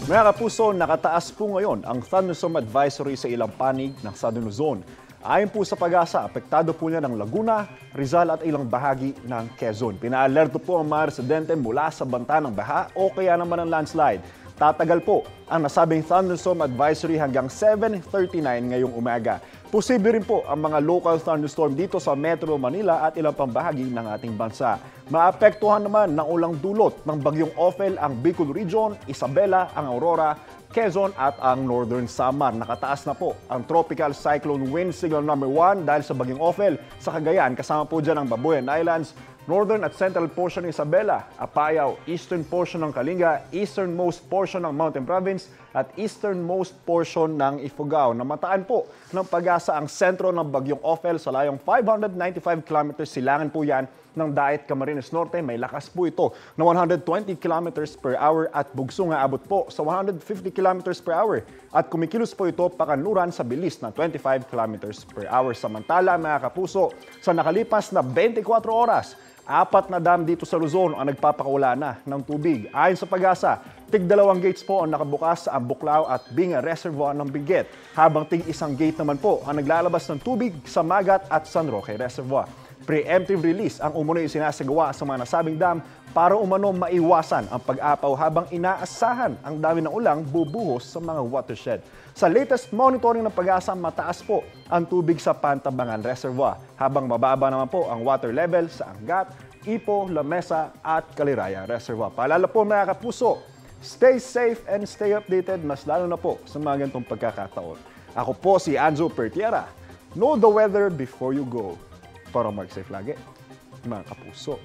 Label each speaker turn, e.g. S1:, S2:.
S1: Mga kapuso, nakataas po ngayon ang thunderstorm advisory sa ilang panig ng Southern Luzon. Ayon po sa Pag-asa, apektado po niya ng Laguna, Rizal at ilang bahagi ng Quezon. Pinaalerto po ang mga residente mula sa banta ng baha o kaya naman ng landslide. Tatagal po ang nasabing thunderstorm advisory hanggang 7:39 ngayong umaga. Posible rin po ang mga local thunderstorm dito sa Metro Manila at ilang pang bahagi ng ating bansa. Maapektuhan naman ng ulang dulot ng bagyong Ophel ang Bicol Region, Isabela, ang Aurora, Quezon at ang Northern Samar. Nakataas na po ang Tropical Cyclone Wind Signal number 1 dahil sa bagyong Ophel sa Cagayan. Kasama po dyan ang Babuyan Islands, northern at central portion ng Isabela, Apayao, eastern portion ng Kalinga, easternmost portion ng Mountain Province at easternmost portion ng Ifugao. Namataan po ng Pag-asa ang sentro ng bagyong Ophel sa layong 595 kilometers silangan po yan ng Daet, Camarines Norte. May lakas po ito na 120 kilometers per hour at bugso nga abot po sa 150 kilometers per hour. At kumikilos po ito pakanluran sa bilis na 25 kilometers per hour. Samantala mga kapuso, sa nakalipas na 24 oras, 4 na dam dito sa Luzon ang nagpapakawala na ng tubig. Ayon sa Pag-asa, tig-2 gates po ang nakabukas sa Buklao at Binga Reservoir ng Benguet, habang tig-1 gate naman po ang naglalabas ng tubig sa Magat at San Roque Reservoir. Preemptive release ang umunoy sinasagawa sa mga nasabing dam para umano maiwasan ang pag-apaw habang inaasahan ang dami ng ulang bubuhos sa mga watershed. Sa latest monitoring ng Pag-asa, mataas po ang tubig sa Pantabangan Reservoir habang mababa naman po ang water level sa Angat, Ipo, Lamesa at Caliraya Reservoir. Paalala po mga kapuso, stay safe and stay updated, mas lalo na po sa mga ganitong pagkakataon. Ako po si Anzo Pertiera. Know the weather before you go. Para mag-safe lagi, mga kapuso.